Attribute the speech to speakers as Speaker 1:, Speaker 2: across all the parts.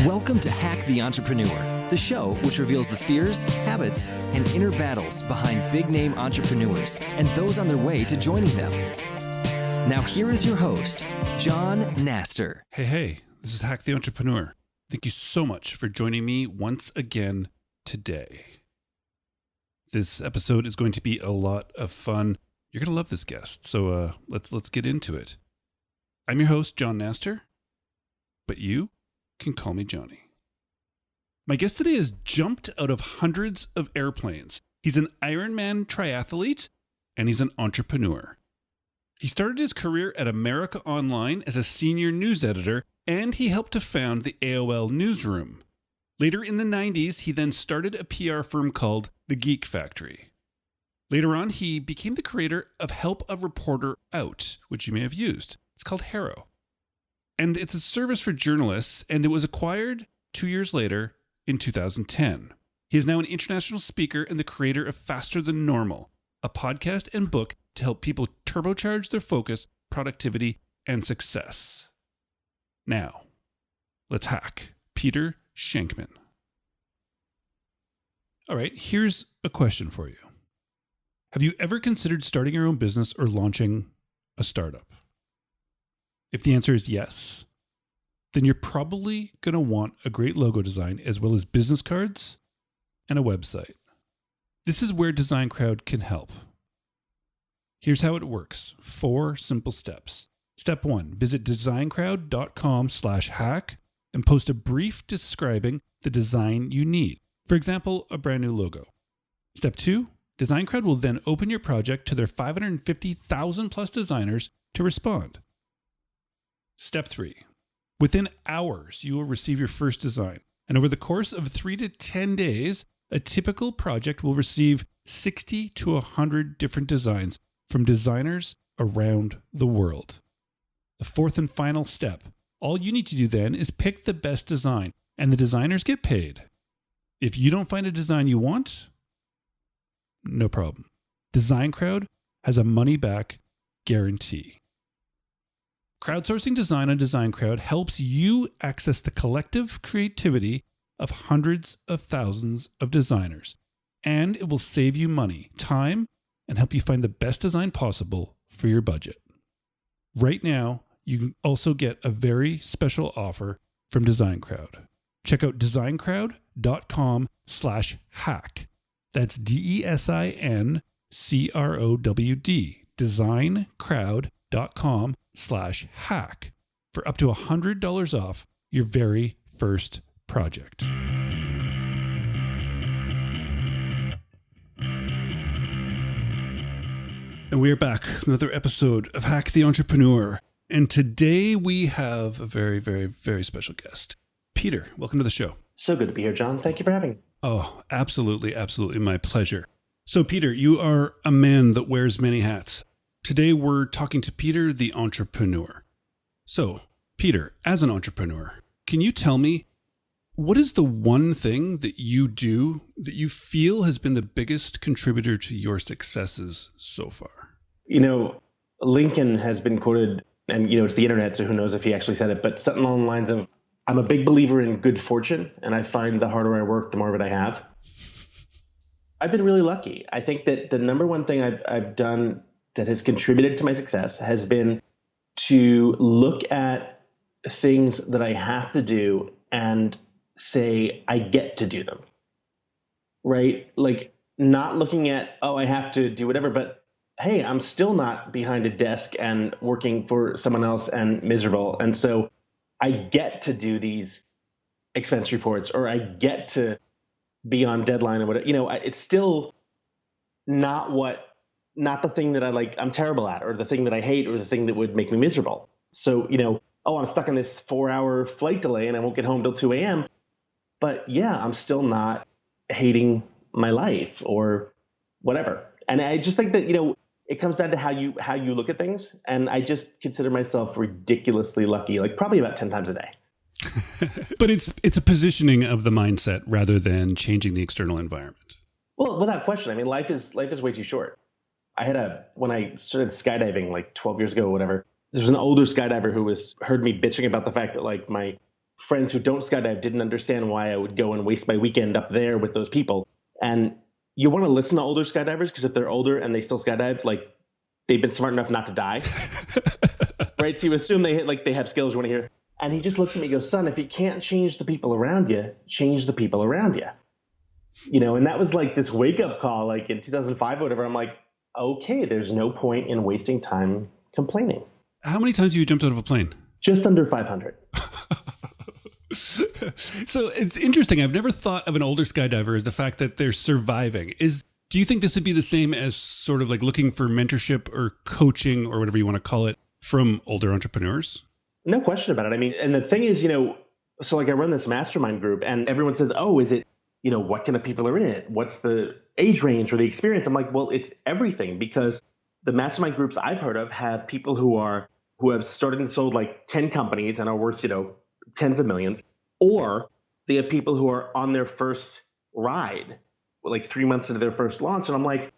Speaker 1: Welcome to Hack the Entrepreneur, the show which reveals the fears, habits, and inner battles behind big-name entrepreneurs and those on their way to joining them. Now here is your host, John Naster.
Speaker 2: Hey, this is Hack the Entrepreneur. Thank you so much for joining me once again today. This episode is going to be a lot of fun. You're going to love this guest, so let's get into it. I'm your host, John Naster, but you can call me Johnny. My guest today has jumped out of hundreds of airplanes. He's an Ironman triathlete, and he's an entrepreneur. He started his career at America Online as a senior news editor, and he helped to found the AOL Newsroom. Later in the 90s, he then started a PR firm called the Geek Factory. Later on, he became the creator of Help a Reporter Out, which you may have used. It's called HARO. And it's a service for journalists, and it was acquired 2 years later in 2010. He is now an international speaker and the creator of Faster Than Normal, a podcast and book to help people turbocharge their focus, productivity, and success. Now, let's hack Peter Shankman. All right, here's a question for you. Have you ever considered starting your own business or launching a startup? If the answer is yes, then you're probably going to want a great logo design as well as business cards and a website. This is where DesignCrowd can help. Here's how it works. 4 simple steps. Step 1, visit designcrowd.com/hack and post a brief describing the design you need. For example, a brand new logo. Step 2, DesignCrowd will then open your project to their 550,000 plus designers to respond. Step 3, within hours, you will receive your first design. And over the course of 3 to 10 days, a typical project will receive 60 to 100 different designs from designers around the world. The 4th and final step, all you need to do then is pick the best design, and the designers get paid. If you don't find a design you want, no problem. DesignCrowd has a money-back guarantee. Crowdsourcing design on DesignCrowd helps you access the collective creativity of hundreds of thousands of designers, and it will save you money, time, and help you find the best design possible for your budget. Right now, you can also get a very special offer from DesignCrowd. Check out designcrowd.com/hack. That's DESINCROWD, designcrowd.com/hack for up to $100 off your very first project. And we are back with another episode of Hack the Entrepreneur. And today we have a very, very, very special guest. Peter, welcome to the show.
Speaker 3: So good to be here, John. Thank you for having me.
Speaker 2: Oh, absolutely, absolutely. My pleasure. So, Peter, you are a man that wears many hats. Today, we're talking to Peter, the entrepreneur. So, Peter, as an entrepreneur, can you tell me, what is the one thing that you do that you feel has been the biggest contributor to your successes so far?
Speaker 3: You know, Lincoln has been quoted, and, it's the internet, so who knows if he actually said it, but something along the lines of, I'm a big believer in good fortune, and I find the harder I work, the more of it I have. I've been really lucky. I think that the number one thing I've done that has contributed to my success has been to look at things that I have to do and say, I get to do them, right? Like not looking at, I have to do whatever, but hey, I'm still not behind a desk and working for someone else and miserable. And so I get to do these expense reports, or I get to be on deadline or whatever. It's still not the thing that I'm terrible at, or the thing that I hate, or the thing that would make me miserable. So, I'm stuck in this 4-hour flight delay and I won't get home till 2 a.m. But yeah, I'm still not hating my life or whatever. And I just think that, it comes down to how you look at things. And I just consider myself ridiculously lucky, probably about 10 times a day.
Speaker 2: But it's a positioning of the mindset rather than changing the external environment.
Speaker 3: Well, without question. I mean, life is way too short. when I started skydiving like 12 years ago or whatever, there was an older skydiver who heard me bitching about the fact that like my friends who don't skydive didn't understand why I would go and waste my weekend up there with those people. And you want to listen to older skydivers because if they're older and they still skydive, like they've been smart enough not to die. Right? So you assume they have skills you want to hear. And he just looks at me and goes, son, if you can't change the people around you, change the people around you. And that was like this wake up call, like in 2005 or whatever. I'm like, okay, there's no point in wasting time complaining.
Speaker 2: How many times have you jumped out of a plane?
Speaker 3: Just under 500.
Speaker 2: So it's interesting. I've never thought of an older skydiver as the fact that they're surviving. Do you think this would be the same as sort of like looking for mentorship or coaching or whatever you want to call it from older entrepreneurs?
Speaker 3: No question about it. I mean, and the thing is, so like I run this mastermind group and everyone says, oh, is it, what kind of people are in it? What's the age range or the experience? I'm like, well, it's everything because the mastermind groups I've heard of have people who have started and sold like 10 companies and are worth, tens of millions, or they have people who are on their first ride, like 3 months into their first launch. And I'm like,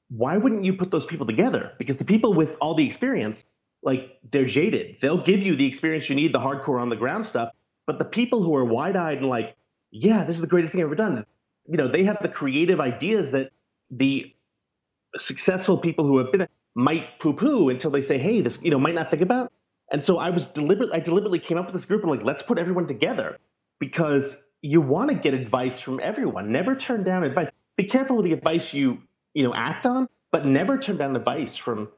Speaker 3: why wouldn't you put those people together? Because the people with all the experience, like they're jaded. They'll give you the experience you need, the hardcore on the ground stuff. But the people who are wide eyed and like, yeah, this is the greatest thing I've ever done. They have the creative ideas that the successful people who have been might poo poo until they say, hey, this, might not think about. And so I deliberately came up with this group and like, let's put everyone together because you want to get advice from everyone. Never turn down advice. Be careful with the advice you act on, but never turn down advice from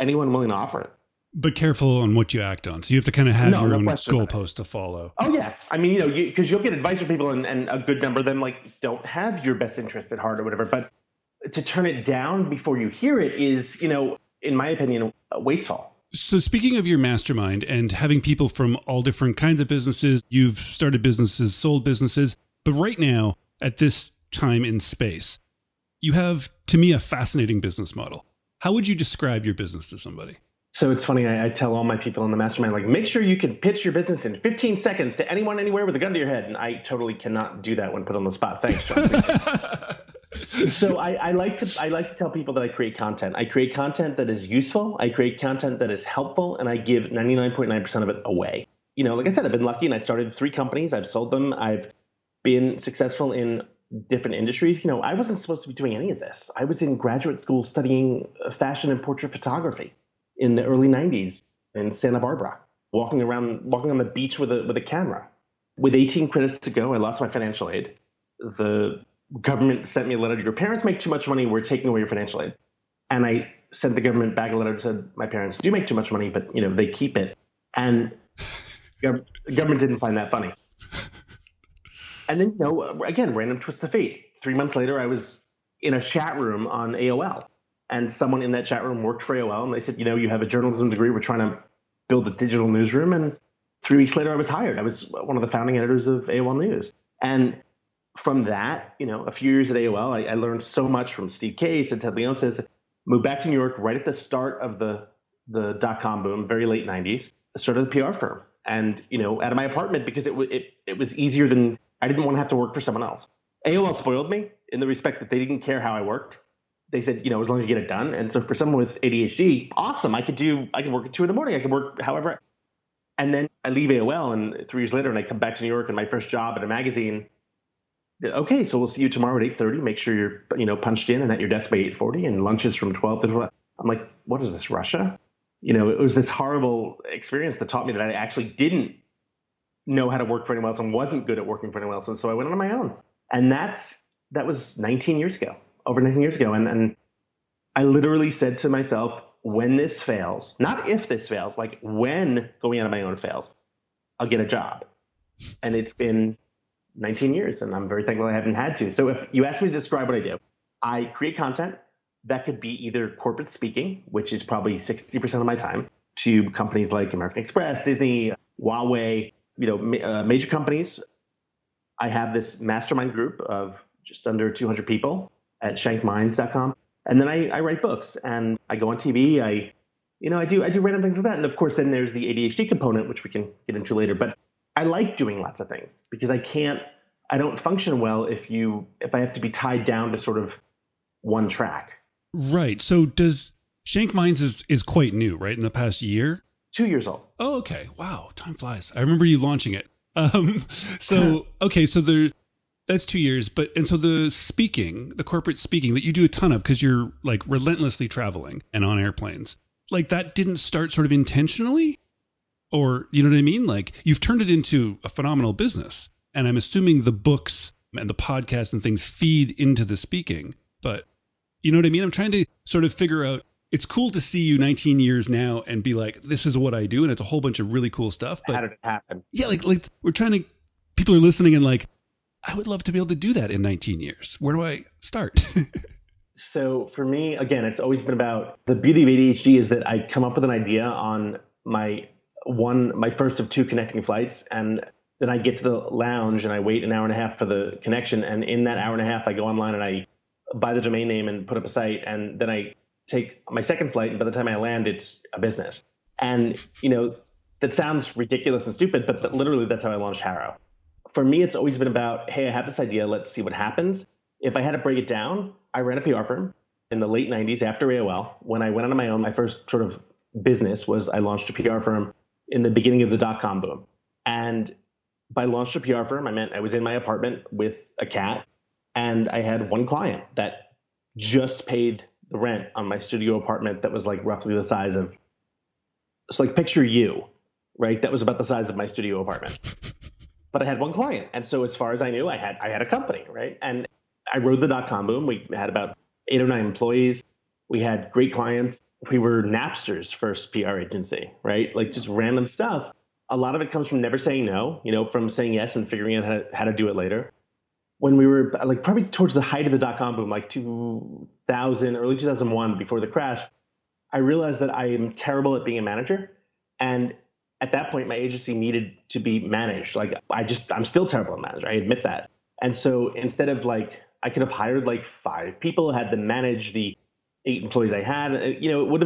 Speaker 3: anyone willing to offer it.
Speaker 2: But careful on what you act on. So you have to kind of have your own goalpost to follow.
Speaker 3: Oh, yeah. I mean, because you'll get advice from people and a good number of them like don't have your best interest at heart or whatever. But to turn it down before you hear it is, in my opinion, wasteful.
Speaker 2: So speaking of your mastermind and having people from all different kinds of businesses, you've started businesses, sold businesses. But right now, at this time in space, you have, to me, a fascinating business model. How would you describe your business to somebody?
Speaker 3: So it's funny, I tell all my people in the mastermind, like, make sure you can pitch your business in 15 seconds to anyone, anywhere with a gun to your head. And I totally cannot do that when put on the spot. Thanks, John. So I like to tell people that I create content. I create content that is useful. I create content that is helpful, and I give 99.9% of it away. Like I said, I've been lucky, and I started 3 companies. I've sold them. I've been successful in different industries. I wasn't supposed to be doing any of this. I was in graduate school studying fashion and portrait photography in the early 90s in Santa Barbara, walking on the beach with a camera. With 18 credits to go, I lost my financial aid. The government sent me a letter. Your parents make too much money. We're taking away your financial aid. And I sent the government back a letter that said, my parents do make too much money, but they keep it. And the government didn't find that funny. And then, again, random twist of fate. 3 months later, I was in a chat room on AOL. And someone in that chat room worked for AOL, and they said, you have a journalism degree. We're trying to build a digital newsroom. And 3 weeks later, I was hired. I was one of the founding editors of AOL News. And from that, a few years at AOL, I learned so much from Steve Case and Ted Leonsis. Moved back to New York right at the start of the dot-com boom, very late 90s. I started a PR firm. And, out of my apartment because it was easier than I didn't want to have to work for someone else. AOL spoiled me in the respect that they didn't care how I worked. They said, as long as you get it done. And so for someone with ADHD, awesome. I could work at 2 a.m. I could work however. And then I leave AOL and 3 years later, and I come back to New York and my first job at a magazine. Okay, so we'll see you tomorrow at 8:30. Make sure you're, punched in and at your desk by 8:40 and lunch is from 12 to 12. I'm like, what is this, Russia? It was this horrible experience that taught me that I actually didn't know how to work for anyone else and wasn't good at working for anyone else. And so I went on my own. And that was 19 years ago. Over 19 years ago. And I literally said to myself, when this fails, not if this fails, like when going out on my own fails, I'll get a job. And it's been 19 years and I'm very thankful I haven't had to. So if you ask me to describe what I do, I create content that could be either corporate speaking, which is probably 60% of my time, to companies like American Express, Disney, Huawei, major companies. I have this mastermind group of just under 200 people at shankminds.com. And then I write books and I go on TV. I do random things like that. And of course, then there's the ADHD component, which we can get into later. But I like doing lots of things because I don't function well if I have to be tied down to sort of one track.
Speaker 2: Right. So does Shankman is quite new, right? In the past year?
Speaker 3: 2 years old.
Speaker 2: Oh, okay. Wow. Time flies. I remember you launching it. So, okay. So that's 2 years, and so the corporate speaking that you do a ton of because you're like relentlessly traveling and on airplanes, like that didn't start sort of intentionally, or you know what I mean? Like you've turned it into a phenomenal business, and I'm assuming the books and the podcast and things feed into the speaking, but you know what I mean? I'm trying to sort of figure out, it's cool to see you 19 years now and be like, this is what I do. And it's a whole bunch of really cool stuff. But
Speaker 3: how did it happen?
Speaker 2: Yeah. Like we're trying to, people are listening and like, I would love to be able to do that in 19 years. Where do I start?
Speaker 3: So for me, again, it's always been about the beauty of ADHD is that I come up with an idea on my first of 2 connecting flights. And then I get to the lounge and I wait an hour and a half for the connection. And in that hour and a half, I go online and I buy the domain name and put up a site. And then I take my second flight. And by the time I land, it's a business. And, that sounds ridiculous and stupid, but literally that's how I launched HARO. For me, it's always been about, hey, I have this idea. Let's see what happens. If I had to break it down, I ran a PR firm in the late 90s after AOL. When I went on my own, my first sort of business was I launched a PR firm in the beginning of the dot-com boom. And by launched a PR firm, I meant I was in my apartment with a cat, and I had one client that just paid the rent on my studio apartment that was like roughly the size of, so like picture you, right? That was about the size of my studio apartment. But I had one client. And so as far as I knew, I had a company, right? And I rode the dot-com boom. We had about 8 or 9 employees. We had great clients. We were Napster's first PR agency, right? Like just random stuff. A lot of it comes from never saying no, from saying yes and figuring out how to do it later. When we were like probably towards the height of the dot-com boom, like 2000, early 2001, before the crash, I realized that I am terrible at being a manager. And at that point, my agency needed to be managed. Like I'm still terrible at managing. I admit that. And so instead of like, I could have hired like 5 people, had them manage the 8 employees I had, we would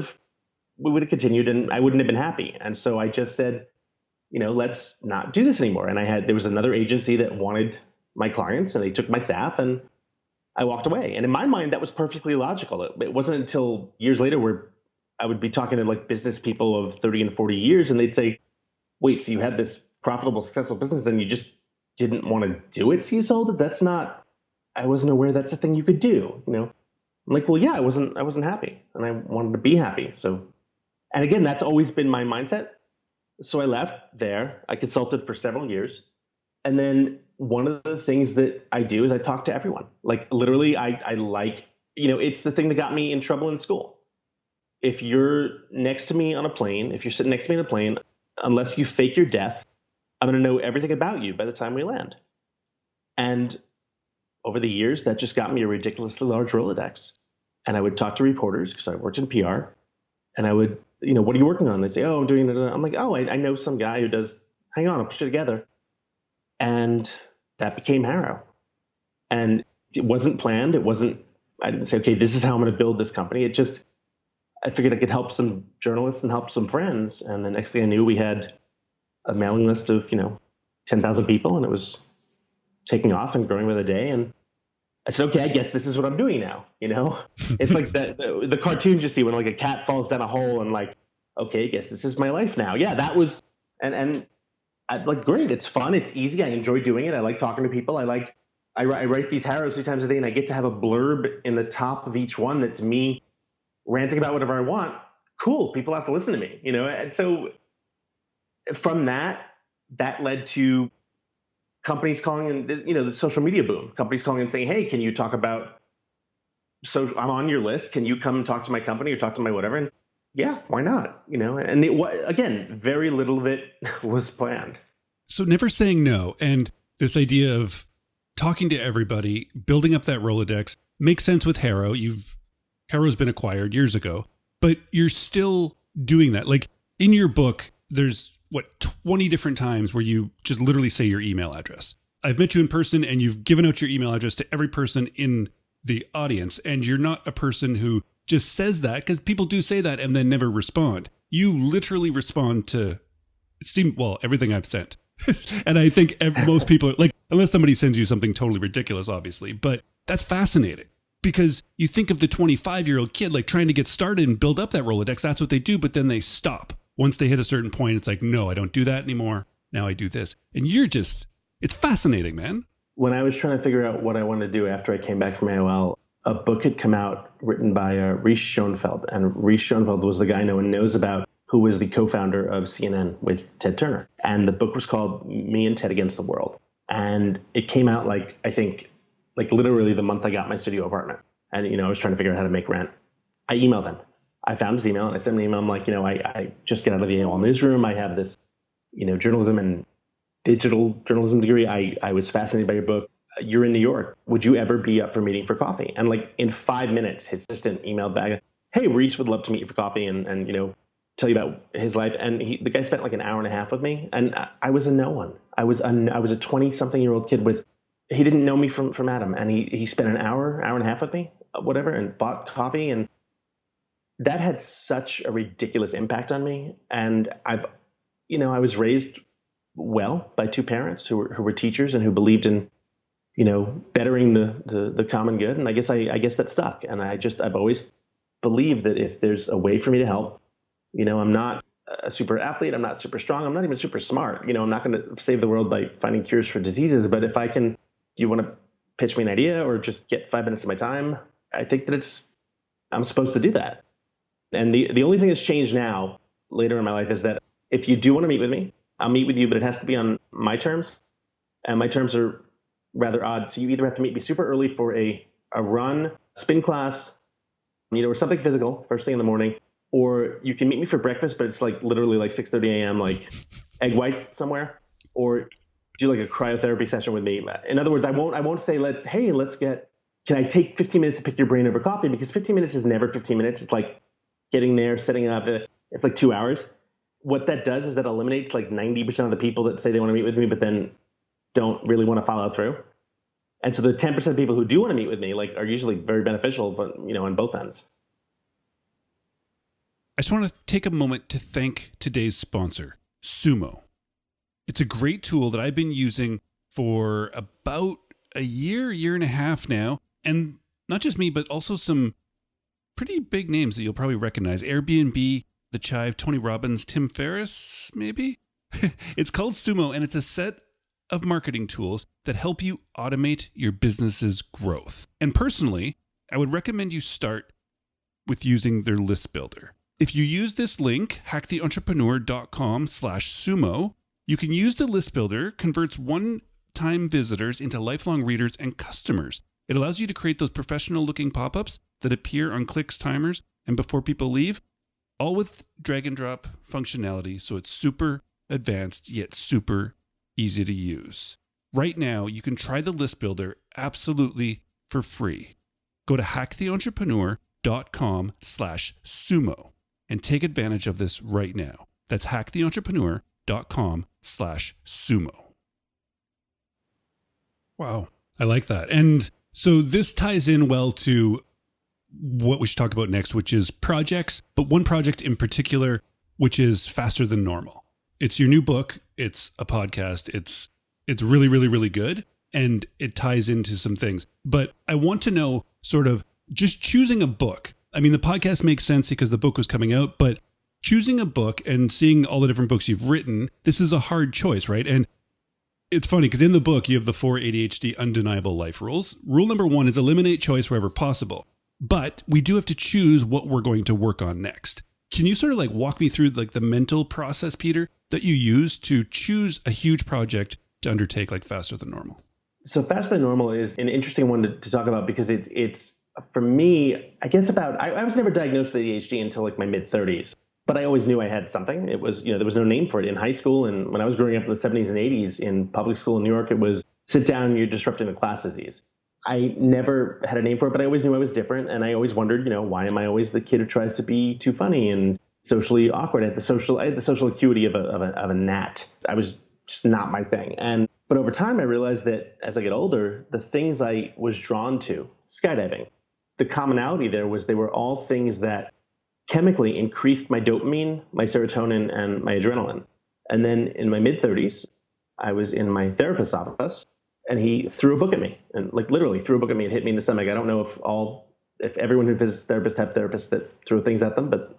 Speaker 3: have continued and I wouldn't have been happy. And so I just said, let's not do this anymore. And there was another agency that wanted my clients and they took my staff and I walked away. And in my mind, that was perfectly logical. It wasn't until years later where I would be talking to like business people of 30 and 40 years and they'd say, wait, so you had this profitable, successful business and you just didn't want to do it, so you sold it? I wasn't aware that's a thing you could do, I'm like, well, yeah, I wasn't happy and I wanted to be happy. So, and again, that's always been my mindset. So I left there. I consulted for several years. And then one of the things that I do is I talk to everyone. Like literally, I like, it's the thing that got me in trouble in school. If you're next to me on a plane, if you're sitting next to me on a plane, unless you fake your death, I'm going to know everything about you by the time we land. And over the years, that just got me a ridiculously large Rolodex. And I would talk to reporters because I worked in PR. And I would, what are you working on? They'd say, oh, I'm doing it. I'm like, oh, I know some guy who does, hang on, I'll put it together. And that became HARO. And it wasn't planned. I didn't say, okay, this is how I'm going to build this company. I figured I could help some journalists and help some friends. And the next thing I knew, we had a mailing list of, 10,000 people, and it was taking off and growing by the day. And I said, okay, I guess this is what I'm doing now. It's like the cartoons you see when like a cat falls down a hole and like, okay, I guess this is my life now. Yeah, that was, and I like, great. It's fun. It's easy. I enjoy doing it. I like talking to people. I write these HAROs 3 times a day and I get to have a blurb in the top of each one. That's me ranting about whatever I want. Cool. People have to listen to me, And so from that led to companies calling in, the social media boom, companies calling and saying, hey, can you talk about social? I'm on your list. Can you come and talk to my company or talk to my whatever? And yeah, why not? And again, very little of it was planned.
Speaker 2: So never saying no. And this idea of talking to everybody, building up that Rolodex makes sense with HARO. HARO's been acquired years ago, but you're still doing that. Like in your book, there's 20 different times where you just literally say your email address. I've met you in person and you've given out your email address to every person in the audience. And you're not a person who just says that, because people do say that and then never respond. You literally respond to everything I've sent. And I think most people are like, unless somebody sends you something totally ridiculous, obviously, but that's fascinating because you think of the 25-year-old kid like trying to get started and build up that Rolodex. That's what they do, but then they stop. Once they hit a certain point, it's like, no, I don't do that anymore. Now I do this. And it's fascinating, man.
Speaker 3: When I was trying to figure out what I wanted to do after I came back from AOL, a book had come out written by Reese Schonfeld. And Reese Schonfeld was the guy no one knows about, who was the co-founder of CNN with Ted Turner. And the book was called Me and Ted Against the World. And it came out I think literally the month I got my studio apartment. And, I was trying to figure out how to make rent. I emailed him. I found his email and I sent him an email. I'm like, I just got out of the AOL Newsroom. I have this, journalism and digital journalism degree. I was fascinated by your book. You're in New York. Would you ever be up for meeting for coffee? And in 5 minutes, his assistant emailed back, hey, Reese would love to meet you for coffee and tell you about his life. And the guy spent an hour and a half with me. And I was a no one. I was a 20-something-year-old kid he didn't know me from Adam. And he spent an hour and a half with me, whatever, and bought coffee. And that had such a ridiculous impact on me. And I was raised well by two parents who were teachers and who believed in, bettering the common good. And I guess that stuck. And I've always believed that if there's a way for me to help, I'm not a super athlete. I'm not super strong. I'm not even super smart. I'm not going to save the world by finding cures for diseases. But if I can, you want to pitch me an idea or just get 5 minutes of my time, I think that I'm supposed to do that. And the only thing that's changed now later in my life is that if you do want to meet with me, I'll meet with you, but it has to be on my terms. And my terms are rather odd. So you either have to meet me super early for a run, spin class, or something physical first thing in the morning, or you can meet me for breakfast, but it's literally 6:30 a.m., egg whites somewhere, or do a cryotherapy session with me. In other words, I won't say, can I take 15 minutes to pick your brain over coffee? Because 15 minutes is never 15 minutes. It's getting there, setting it up. It's 2 hours. What that does is that eliminates 90% of the people that say they want to meet with me, but then don't really want to follow through. And so the 10% of people who do want to meet with me, are usually very beneficial, but, on both ends.
Speaker 2: I just want to take a moment to thank today's sponsor, Sumo. It's a great tool that I've been using for about a year and a half now. And not just me, but also some pretty big names that you'll probably recognize. Airbnb, The Chive, Tony Robbins, Tim Ferriss, maybe? It's called Sumo, and it's a set of marketing tools that help you automate your business's growth. And personally, I would recommend you start with using their list builder. If you use this link, hacktheentrepreneur.com/sumo, you can use the list builder, converts one-time visitors into lifelong readers and customers. It allows you to create those professional-looking pop-ups that appear on clicks, timers, and before people leave, all with drag-and-drop functionality, so it's super advanced, yet super easy to use. Right now, you can try the list builder absolutely for free. Go to hacktheentrepreneur.com/sumo and take advantage of this right now. That's hacktheentrepreneur.com/sumo. Wow, I like that. And so this ties in well to what we should talk about next, which is projects, but one project in particular, which is Faster Than Normal. It's your new book. It's a podcast. It's really, really, really good. And it ties into some things. But I want to know sort of just choosing a book. I mean, the podcast makes sense because the book was coming out, but choosing a book and seeing all the different books you've written, this is a hard choice, right? And it's funny because in the book, you have the 4 ADHD undeniable life rules. Rule number 1 is eliminate choice wherever possible. But we do have to choose what we're going to work on next. Can you sort of walk me through the mental process, Peter, that you use to choose a huge project to undertake Faster Than Normal?
Speaker 3: So Faster Than Normal is an interesting one to talk about because it's for me, I guess I was never diagnosed with ADHD until my mid-30s, but I always knew I had something. It was, there was no name for it in high school. And when I was growing up in the 70s and 80s in public school in New York, it was sit down, you're disrupting the class disease. I never had a name for it, but I always knew I was different. And I always wondered, why am I always the kid who tries to be too funny and socially awkward? I had the social acuity of a gnat. I was just not my thing. But over time, I realized that as I get older, the things I was drawn to, skydiving, the commonality there was they were all things that chemically increased my dopamine, my serotonin, and my adrenaline. And then in my mid-30s, I was in my therapist's office, and he threw a book at me, and like literally threw a book at me and hit me in the stomach. I don't know if everyone who visits therapists have therapists that throw things at them, but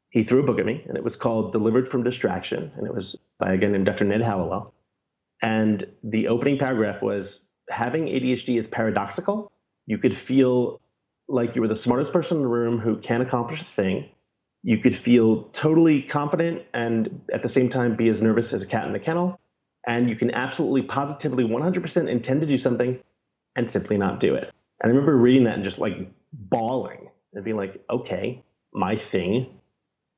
Speaker 3: he threw a book at me, and it was called Delivered from Distraction, and it was by a guy named Dr. Ned Hallowell. And the opening paragraph was, having ADHD is paradoxical. You could feel like you were the smartest person in the room who can't accomplish a thing. You could feel totally confident and at the same time be as nervous as a cat in the kennel. And you can absolutely, positively, 100% intend to do something and simply not do it. And I remember reading that and just like bawling and being like, okay, my thing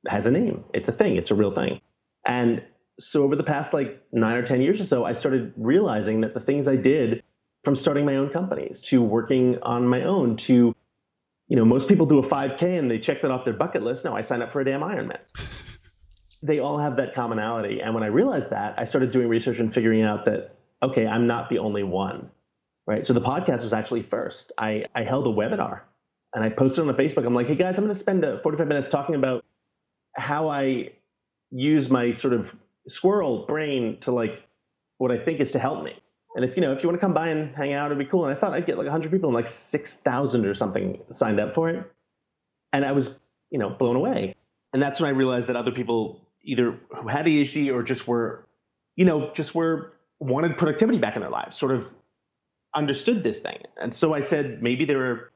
Speaker 3: has a name. It's a thing. It's a real thing. And so over the past like 9 or 10 years or so, I started realizing that the things I did, from starting my own companies to working on my own to, most people do a 5K and they check that off their bucket list. No, I signed up for a damn Ironman. They all have that commonality. And when I realized that, I started doing research and figuring out that, okay, I'm not the only one, right? So the podcast was actually first. I held a webinar and I posted on Facebook. I'm like, hey guys, I'm going to spend 45 minutes talking about how I use my sort of squirrel brain to like what I think is to help me. And if you want to come by and hang out, it'd be cool. And I thought I'd get like 100 people and like 6,000 or something signed up for it. And I was, blown away. And that's when I realized that other people either who had ADHD or just were wanted productivity back in their lives, sort of understood this thing. And so I said, maybe there are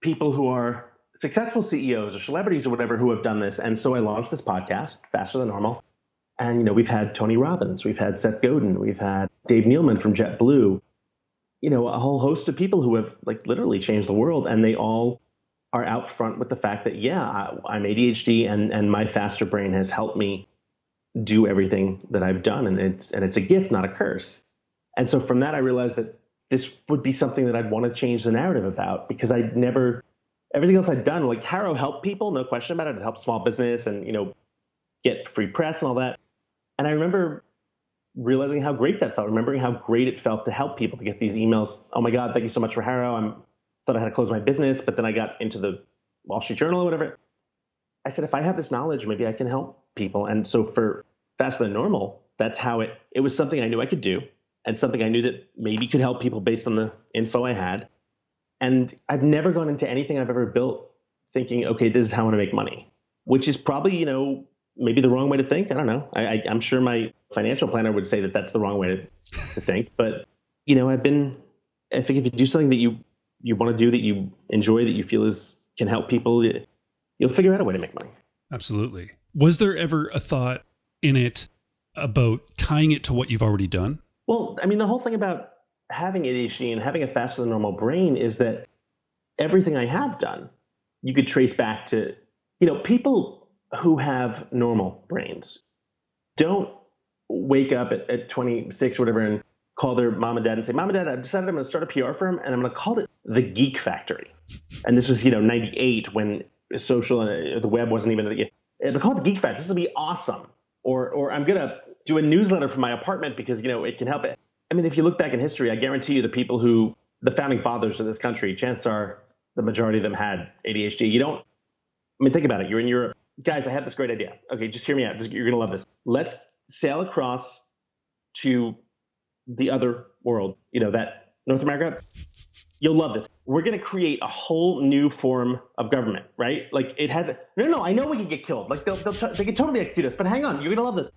Speaker 3: people who are successful CEOs or celebrities or whatever who have done this. And so I launched this podcast, Faster Than Normal. And, we've had Tony Robbins, we've had Seth Godin, we've had Dave Nealman from JetBlue, a whole host of people who have like literally changed the world. And they all are out front with the fact that, I'm ADHD and my faster brain has helped me do everything that I've done. And it's a gift, not a curse. And so from that, I realized that this would be something that I'd want to change the narrative about, because everything else I'd done, like HARO helped people, no question about it. It helped small business and, get free press and all that. And I remember realizing how great that felt, remembering how great it felt to help people, to get these emails. Oh my God, thank you so much for HARO. I thought I had to close my business, but then I got into the Wall Street Journal or whatever. I said, if I have this knowledge, maybe I can help people. And so for Faster Than Normal, that's how it was something I knew I could do, and something I knew that maybe could help people based on the info I had. And I've never gone into anything I've ever built thinking, okay, this is how I want to make money, which is probably, maybe the wrong way to think. I don't know. I'm sure my financial planner would say that that's the wrong way to think. But, I think if you do something that you want to do, that you enjoy, that you feel can help people, you'll figure out a way to make money.
Speaker 2: Absolutely. Was there ever a thought in it about tying it to what you've already done?
Speaker 3: Well, the whole thing about having ADHD and having a faster than normal brain is that everything I have done, you could trace back to, people who have normal brains don't wake up at 26 or whatever and call their mom and dad and say, Mom and Dad, I've decided I'm going to start a PR firm and I'm going to call it the Geek Factory. And this was, 98 when social and the web wasn't even, I'm call it the Geek Factory. This will be awesome. Or I'm going to do a newsletter from my apartment because, it can help it. If you look back in history, I guarantee you the founding fathers of this country, chances are the majority of them had ADHD. Think about it. You're in Europe. Guys, I have this great idea. Okay, just hear me out. You're going to love this. Let's sail across to the other world, that North America. You'll love this. We're going to create a whole new form of government, right? Like it has no, I know we can get killed. Like they can totally execute us, but hang on, you're going to love this.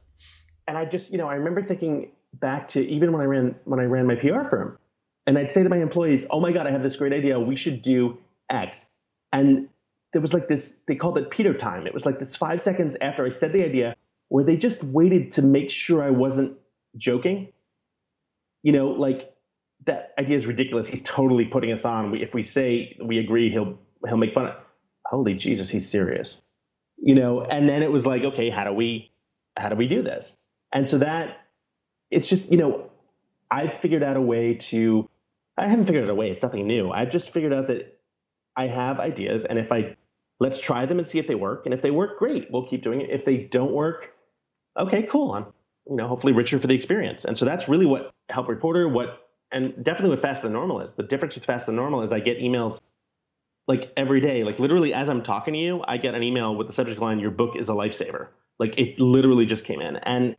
Speaker 3: And I just, I remember thinking back to even when I ran my PR firm, and I'd say to my employees, oh my God, I have this great idea. We should do X. And there was like this, they called it pedo time. It was like this 5 seconds after I said the idea where they just waited to make sure I wasn't joking. Like that idea is ridiculous. He's totally putting us on. If we say we agree, he'll make fun of. Holy Jesus, he's serious. And then it was like, okay, how do we do this? And so that it's just, I've figured out a way to, I haven't figured out a way. It's nothing new. I've just figured out that I have ideas, and let's try them and see if they work. And if they work, great, we'll keep doing it. If they don't work, okay, cool. I'm, hopefully richer for the experience. And so that's really what Help Reporter, and definitely what Faster Than Normal is. The difference with Faster Than Normal is I get emails like every day, like literally as I'm talking to you, I get an email with the subject line, your book is a lifesaver. Like it literally just came in. And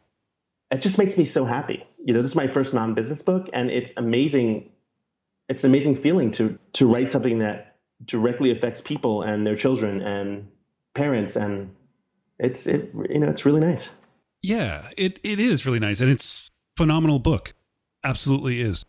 Speaker 3: it just makes me so happy. this is my first non-business book, and it's amazing. It's an amazing feeling to write something that directly affects people and their children and parents, and it's really nice.
Speaker 2: Yeah, it is really nice, and it's a phenomenal book. Absolutely is.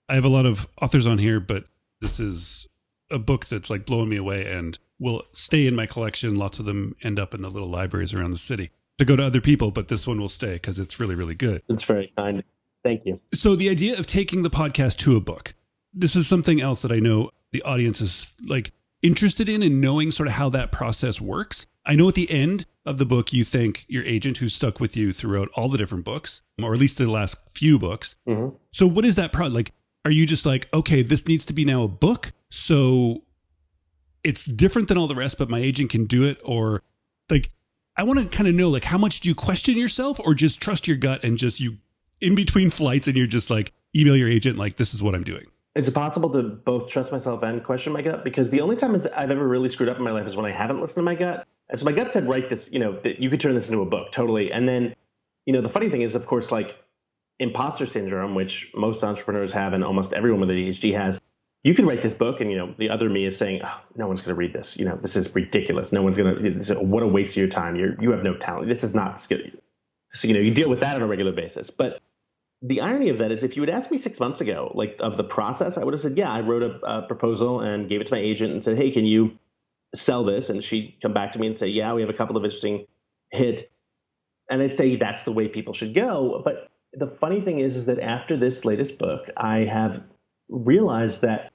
Speaker 2: I have a lot of authors on here, but this is a book that's like blowing me away and will stay in my collection. Lots of them end up in the little libraries around the city to go to other people, but this one will stay because it's really, really good.
Speaker 3: It's very kind. Thank you.
Speaker 2: So the idea of taking the podcast to a book, this is something else that I know the audience is like interested in knowing sort of how that process works. I know at the end of the book, you thank your agent who stuck with you throughout all the different books, or at least the last few books.
Speaker 3: Mm-hmm.
Speaker 2: So what is that like? Are you just like, okay, this needs to be now a book, so it's different than all the rest, but my agent can do it? Or like, I want to kind of know, like, how much do you question yourself or just trust your gut and just you in between flights and you're just like, email your agent, like, this is what I'm doing?
Speaker 3: Is it possible to both trust myself and question my gut? Because the only time I've ever really screwed up in my life is when I haven't listened to my gut. And so my gut said, write this, that you could turn this into a book, totally. And then, the funny thing is, of course, like imposter syndrome, which most entrepreneurs have and almost everyone with ADHD has. You could write this book and, the other me is saying, oh, no one's going to read this. This is ridiculous. No one's going to, what a waste of your time. You have no talent. This is not skill. So, you deal with that on a regular basis. But the irony of that is if you had asked me 6 months ago, like of the process, I would have said, yeah, I wrote a proposal and gave it to my agent and said, hey, can you sell this? And she'd come back to me and say, yeah, we have a couple of interesting hits. And I'd say that's the way people should go. But the funny thing is that after this latest book, I have realized that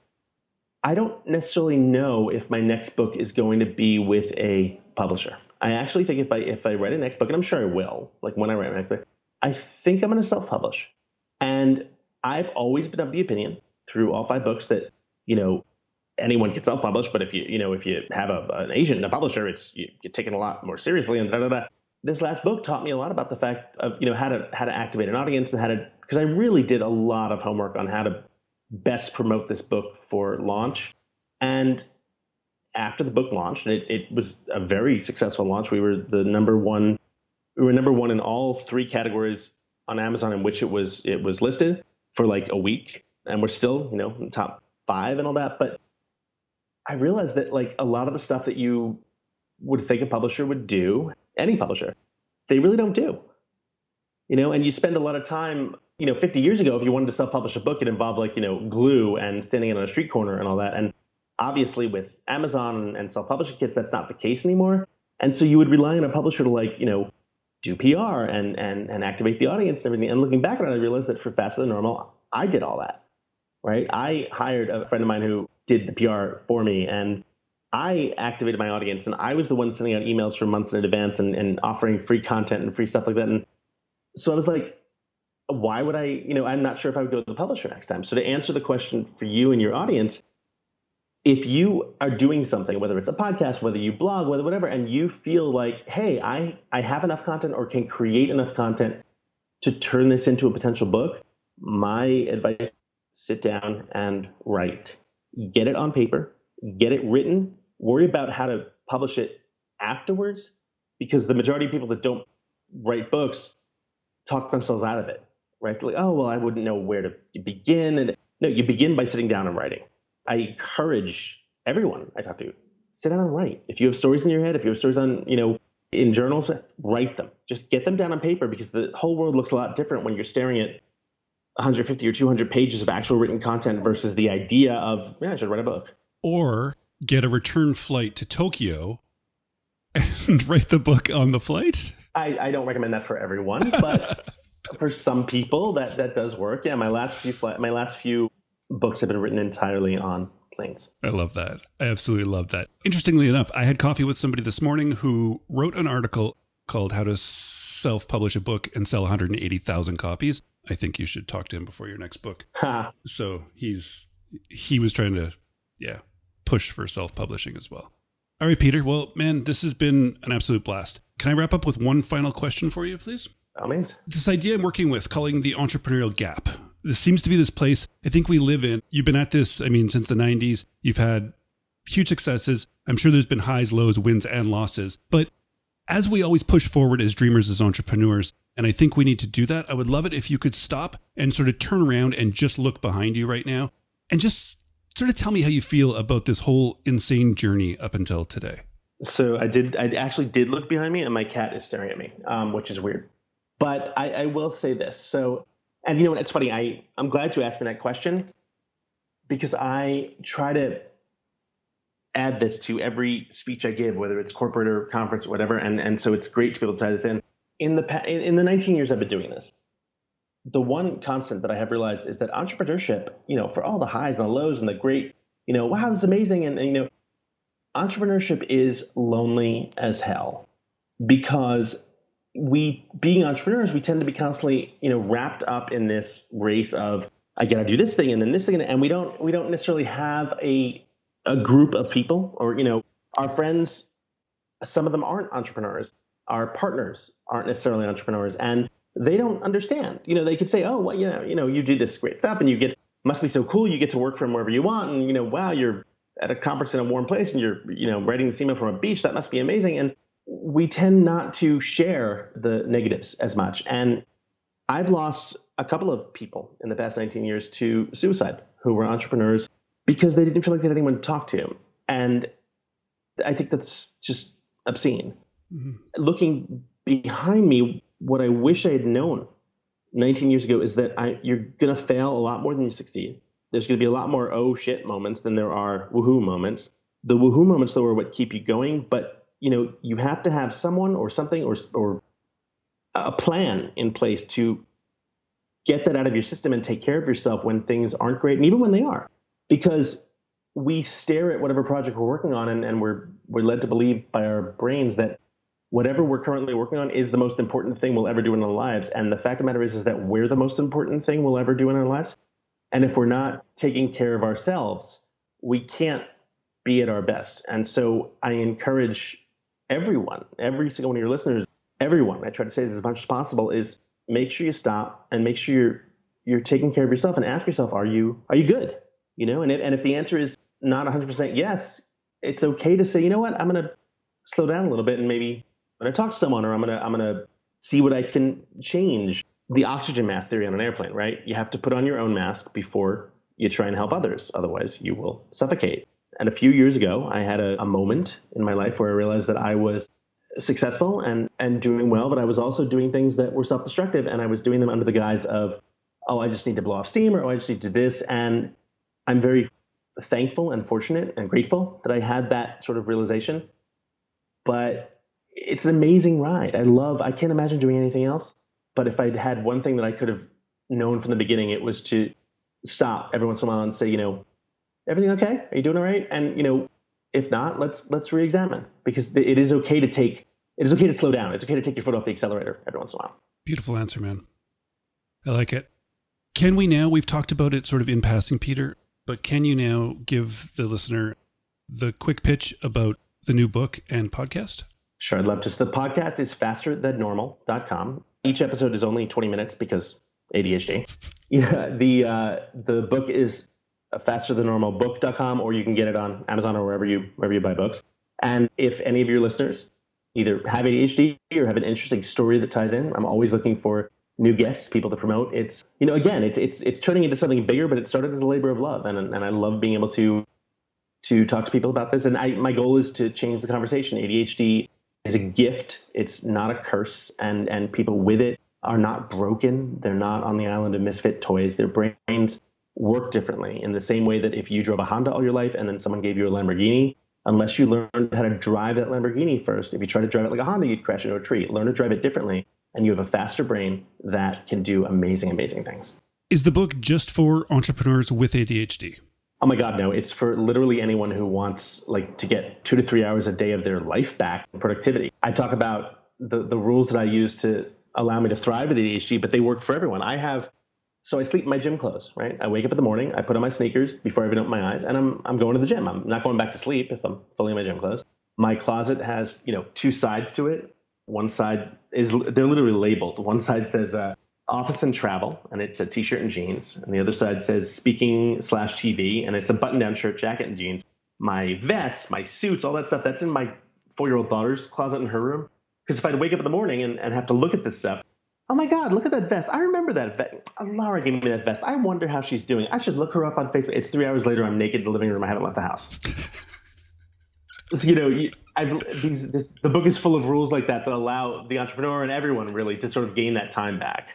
Speaker 3: I don't necessarily know if my next book is going to be with a publisher. I actually think if I write a next book, and I'm sure I will, like when I write my next book, I think I'm going to self-publish. And I've always been of the opinion through all 5 books that, anyone can self-publish, but if you have an agent and a publisher, you get taken a lot more seriously and da-da-da. This last book taught me a lot about the fact of, how to activate an audience and because I really did a lot of homework on how to best promote this book for launch. And after the book launched, and it was a very successful launch. We were number one in all 3 categories on Amazon in which it was listed for like a week. And we're still, in the top 5 and all that. But I realized that like a lot of the stuff that you would think a publisher would do, any publisher, they really don't do. And you spend a lot of time, 50 years ago, if you wanted to self-publish a book, it involved like, glue and standing on a street corner and all that. And obviously with Amazon and self-publishing kits, that's not the case anymore. And so you would rely on a publisher to like, do PR and activate the audience and everything. And looking back on it, I realized that for Faster Than Normal, I did all that, right? I hired a friend of mine who did the PR for me, and I activated my audience, and I was the one sending out emails for months in advance and offering free content and free stuff like that. And so I was like, why would I, I'm not sure if I would go to the publisher next time. So to answer the question for you and your audience, if you are doing something, whether it's a podcast, whether you blog, whether whatever, and you feel like, hey, I have enough content or can create enough content to turn this into a potential book, my advice, sit down and write. Get it on paper, get it written, worry about how to publish it afterwards, because the majority of people that don't write books talk themselves out of it, right? Like, oh, well, I wouldn't know where to begin. And no, you begin by sitting down and writing. I encourage everyone I talk to, sit down and write. If you have stories in your head, if you have stories on, in journals, write them. Just get them down on paper, because the whole world looks a lot different when you're staring at 150 or 200 pages of actual written content versus the idea of, I should write a book.
Speaker 2: Or get a return flight to Tokyo and write the book on the flight.
Speaker 3: I don't recommend that for everyone, but for some people that does work. Yeah, my last few books have been written entirely on planes.
Speaker 2: I love that. I absolutely love that. Interestingly enough, I had coffee with somebody this morning who wrote an article called How to Self-Publish a Book and Sell 180,000 Copies. I think you should talk to him before your next book. So he was trying to, push for self-publishing as well. All right, Peter. Well, man, this has been an absolute blast. Can I wrap up with one final question for you, please?
Speaker 3: By all means.
Speaker 2: This idea I'm working with, calling the entrepreneurial gap. This seems to be this place I think we live in. You've been at this, since the 90s. You've had huge successes. I'm sure there's been highs, lows, wins, and losses. But as we always push forward as dreamers, as entrepreneurs, And I think we need to do that. I would love it if you could stop and sort of turn around and just look behind you right now and just sort of tell me how you feel about this whole insane journey up until today.
Speaker 3: So I actually did look behind me, and my cat is staring at me, which is weird. But I will say this. So, and you know what? It's funny. I'm glad you asked me that question, because I try to add this to every speech I give, whether it's corporate or conference or whatever. And so it's great to be able to tie this in. In the 19 years I've been doing this, the one constant that I have realized is that entrepreneurship, for all the highs and the lows and the great, wow, this is amazing. And entrepreneurship is lonely as hell, because being entrepreneurs, we tend to be constantly, wrapped up in this race of, I got to do this thing and then this thing. And we don't necessarily have a group of people, or, our friends, some of them aren't entrepreneurs. Our partners aren't necessarily entrepreneurs, and they don't understand. They could say, oh, well, you do this great stuff and must be so cool. You get to work from wherever you want. And, wow, you're at a conference in a warm place and you're, writing this email from a beach. That must be amazing. And we tend not to share the negatives as much. And I've lost a couple of people in the past 19 years to suicide who were entrepreneurs because they didn't feel like they had anyone to talk to. And I think that's just obscene. Mm-hmm. Looking behind me, what I wish I had known 19 years ago is that you're going to fail a lot more than you succeed. There's going to be a lot more oh shit moments than there are woohoo moments. The woohoo moments, though, are what keep you going. But, you have to have someone or something or a plan in place to get that out of your system and take care of yourself when things aren't great, and even when they are. Because we stare at whatever project we're working on, and we're led to believe by our brains that whatever we're currently working on is the most important thing we'll ever do in our lives. And the fact of the matter is that we're the most important thing we'll ever do in our lives. And if we're not taking care of ourselves, we can't be at our best. And so I encourage everyone, every single one of your listeners, everyone, I try to say this as much as possible, is make sure you stop and make sure you're taking care of yourself, and ask yourself, are you good? And if the answer is not 100% yes, it's okay to say, you know what, I'm going to slow down a little bit, and maybe I'm going to talk to someone, or I'm going to see what I can change. The oxygen mask theory on an airplane, right? You have to put on your own mask before you try and help others. Otherwise, you will suffocate. And a few years ago, I had a moment in my life where I realized that I was successful and doing well, but I was also doing things that were self-destructive, and I was doing them under the guise of, oh, I just need to blow off steam, or oh, I just need to do this. And I'm very thankful and fortunate and grateful that I had that sort of realization. But it's an amazing ride. I can't imagine doing anything else. But if I'd had one thing that I could have known from the beginning, it was to stop every once in a while and say, everything okay? Are you doing all right? And, if not, let's re-examine, because it is okay to slow down. It's okay to take your foot off the accelerator every once in a while.
Speaker 2: Beautiful answer, man. I like it. Can we now, we've talked about it sort of in passing, Peter, but can you now give the listener the quick pitch about the new book and podcast?
Speaker 3: Sure, I'd love to. So the podcast is fasterthannormal.com. Each episode is only 20 minutes because ADHD. Yeah, the book is fasterthannormalbook.com, or you can get it on Amazon or wherever you buy books. And if any of your listeners either have ADHD or have an interesting story that ties in, I'm always looking for new guests, people to promote. It's, again, it's turning into something bigger, but it started as a labor of love. And I love being able to talk to people about this. And my goal is to change the conversation. ADHD is a gift. It's not a curse. And people with it are not broken. They're not on the island of misfit toys. Their brains work differently, in the same way that if you drove a Honda all your life and then someone gave you a Lamborghini, unless you learned how to drive that Lamborghini first, if you try to drive it like a Honda, you'd crash into a tree. Learn to drive it differently, and you have a faster brain that can do amazing, amazing things.
Speaker 2: Is the book just for entrepreneurs with ADHD?
Speaker 3: Oh my God, no. It's for literally anyone who wants to get 2 to 3 hours a day of their life back in productivity. I talk about the rules that I use to allow me to thrive with ADHD, but they work for everyone. So I sleep in my gym clothes, right? I wake up in the morning, I put on my sneakers before I even open my eyes, and I'm going to the gym. I'm not going back to sleep if I'm fully in my gym clothes. My closet has, 2 sides to it. One side they're literally labeled. One side says office and travel, and it's a t-shirt and jeans. And the other side says speaking/TV, and it's a button-down shirt, jacket, and jeans. My vests, my suits, all that stuff, that's in my 4-year-old daughter's closet in her room. Because if I'd wake up in the morning and have to look at this stuff, Oh my God, look at that vest. I remember that vest. Laura gave me that vest. I wonder how she's doing. I should look her up on Facebook. It's 3 hours later. I'm naked in the living room. I haven't left the house. The book is full of rules like that allow the entrepreneur and everyone really to sort of gain that time back.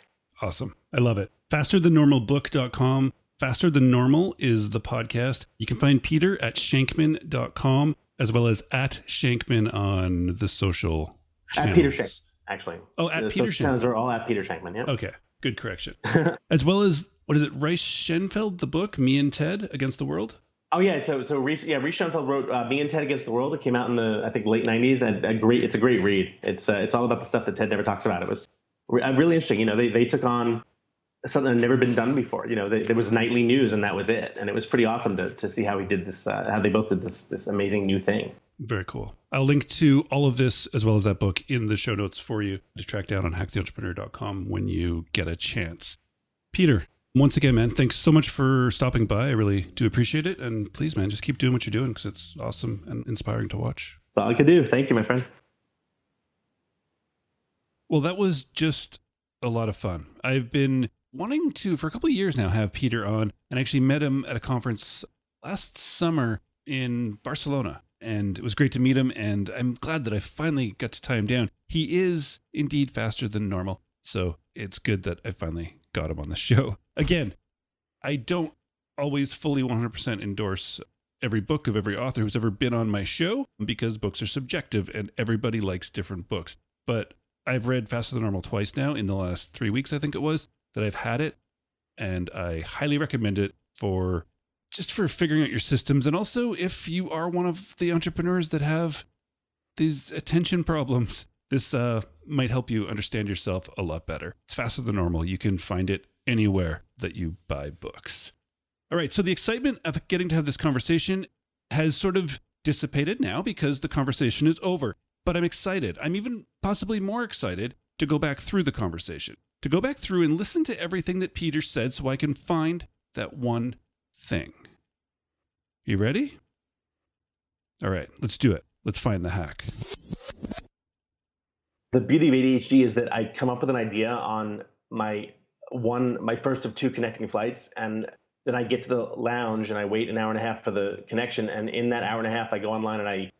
Speaker 2: Awesome. I love it. FasterThanNormalBook.com. Faster Than Normal is the podcast. You can find Peter at Shankman.com as well as at Shankman on the social channels.
Speaker 3: At Peter Shankman, actually.
Speaker 2: Oh, at
Speaker 3: the
Speaker 2: Peter
Speaker 3: social channels
Speaker 2: Shankman.
Speaker 3: are all at Peter Shankman, yeah.
Speaker 2: Okay, good correction. As well as, what is it, Reese Schonfeld, the book, Me and Ted Against the World?
Speaker 3: Oh yeah, so Reese Schonfeld wrote Me and Ted Against the World. It came out in the, I think, late 90s, and it's a great read. It's all about the stuff that Ted never talks about. It was really interesting. You know, they took on something that had never been done before. You know, there was nightly news, and that was it. And it was pretty awesome to see how he did this, how they both did this amazing new thing.
Speaker 2: Very cool. I'll link to all of this as well as that book in the show notes for you to track down on hacktheentrepreneur.com when you get a chance. Peter, once again, man, thanks so much for stopping by. I really do appreciate it. And please, man, just keep doing what you're doing because it's awesome and inspiring to watch.
Speaker 3: That's all I could do. Thank you, my friend.
Speaker 2: Well, that was just a lot of fun. I've been wanting to, for a couple of years now, have Peter on, and I actually met him at a conference last summer in Barcelona. And it was great to meet him, and I'm glad that I finally got to tie him down. He is indeed faster than normal, so it's good that I finally got him on the show. Again, I don't always fully 100% endorse every book of every author who's ever been on my show because books are subjective and everybody likes different books. But I've read Faster Than Normal twice now in the last 3 weeks, I think it was, that I've had it, and I highly recommend it for figuring out your systems. And also, if you are one of the entrepreneurs that have these attention problems, this might help you understand yourself a lot better. It's Faster Than Normal. You can find it anywhere that you buy books. All right, so the excitement of getting to have this conversation has sort of dissipated now because the conversation is over. But I'm excited. I'm even possibly more excited to go back through the conversation, to go back through and listen to everything that Peter said so I can find that one thing. You ready? All right, let's do it. Let's find the hack.
Speaker 3: The beauty of ADHD is that I come up with an idea on my first of 2 connecting flights, and then I get to the lounge and I wait an hour and a half for the connection. And in that hour and a half, I go online and I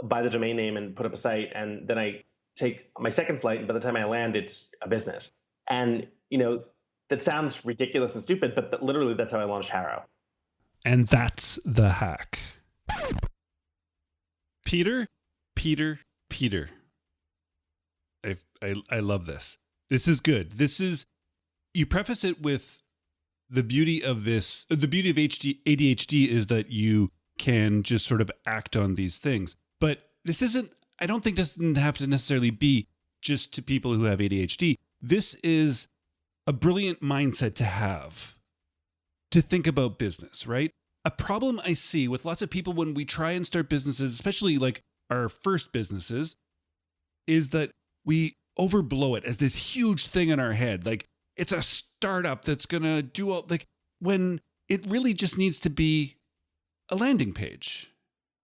Speaker 3: buy the domain name and put up a site. And then I take my second flight. And by the time I land, it's a business. And, you know, that sounds ridiculous and stupid, but literally that's how I launched HARO.
Speaker 2: And that's the hack. Peter. I love this. This is good. You preface it with the beauty of this. The beauty of ADHD is that you can just sort of act on these things. But I don't think this doesn't have to necessarily be just to people who have ADHD. This is a brilliant mindset to have, to think about business, right? A problem I see with lots of people when we try and start businesses, especially like our first businesses, is that we overblow it as this huge thing in our head. Like it's a startup that's going to do all, like, when it really just needs to be a landing page.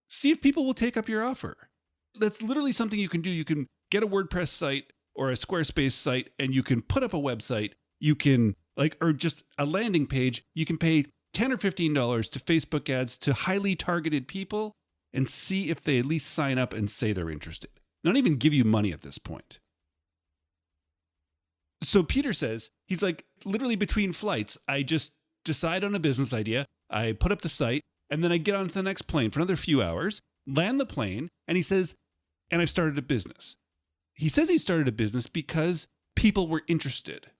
Speaker 2: See if people will take up your offer. That's literally something you can do. You can get a WordPress site or a Squarespace site and you can put up a website. You can or just a landing page. You can pay $10 or $15 to Facebook ads to highly targeted people and see if they at least sign up and say they're interested. Not even give you money at this point. So Peter says, he's like, literally between flights, I just decide on a business idea. I put up the site and then I get onto the next plane for another few hours, land the plane. And he says, and I've started a business. He says he started a business because people were interested.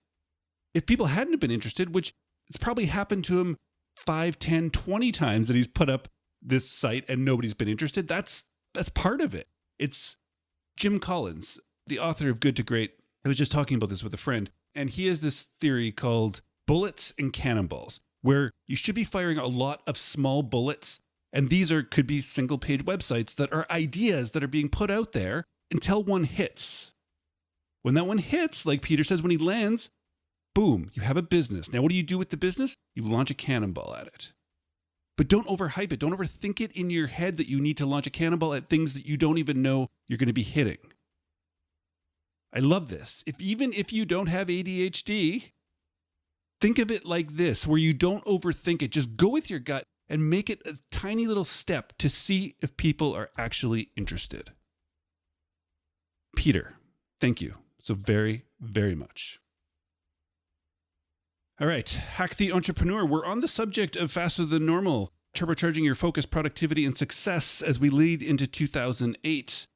Speaker 2: If people hadn't been interested, which it's probably happened to him 5, 10, 20 times that he's put up this site and nobody's been interested, that's part of it. It's Jim Collins, the author of Good to Great. I was just talking about this with a friend, and he has this theory called bullets and cannonballs, where you should be firing a lot of small bullets, and these could be single-page websites that are ideas that are being put out there until one hits. When that one hits, like Peter says, when he lands, boom, you have a business. Now, what do you do with the business? You launch a cannonball at it. But don't overhype it. Don't overthink it in your head that you need to launch a cannonball at things that you don't even know you're going to be hitting. I love this. Even if you don't have ADHD, think of it like this, where you don't overthink it. Just go with your gut and make it a tiny little step to see if people are actually interested. Peter, thank you so very, very much. All right, Hack the Entrepreneur. We're on the subject of faster than normal, turbocharging your focus, productivity, and success as we lead into 2008.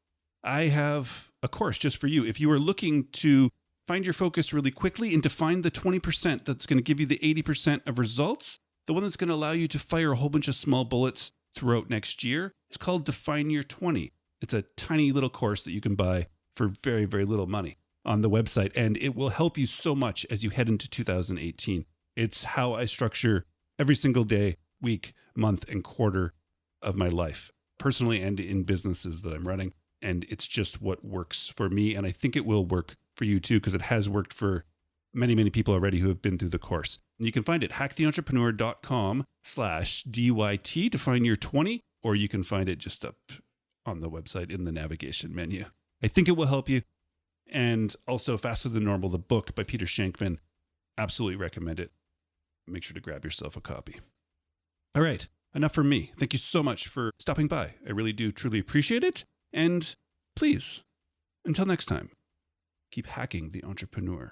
Speaker 2: I have a course just for you. If you are looking to find your focus really quickly and to find the 20% that's going to give you the 80% of results, the one that's going to allow you to fire a whole bunch of small bullets throughout next year, it's called Define Your 20. It's a tiny little course that you can buy for very, very little money on the website, and it will help you so much as you head into 2018. It's how I structure every single day, week, month, and quarter of my life, personally and in businesses that I'm running. And it's just what works for me. And I think it will work for you too, because it has worked for many, many people already who have been through the course. And you can find it hacktheentrepreneur.com/DYT to find your 20, or you can find it just up on the website in the navigation menu. I think it will help you. And also Faster Than Normal, the book by Peter Shankman. Absolutely recommend it. Make sure to grab yourself a copy. All right, enough from me. Thank you so much for stopping by. I really do truly appreciate it. And please, until next time, keep hacking the entrepreneur.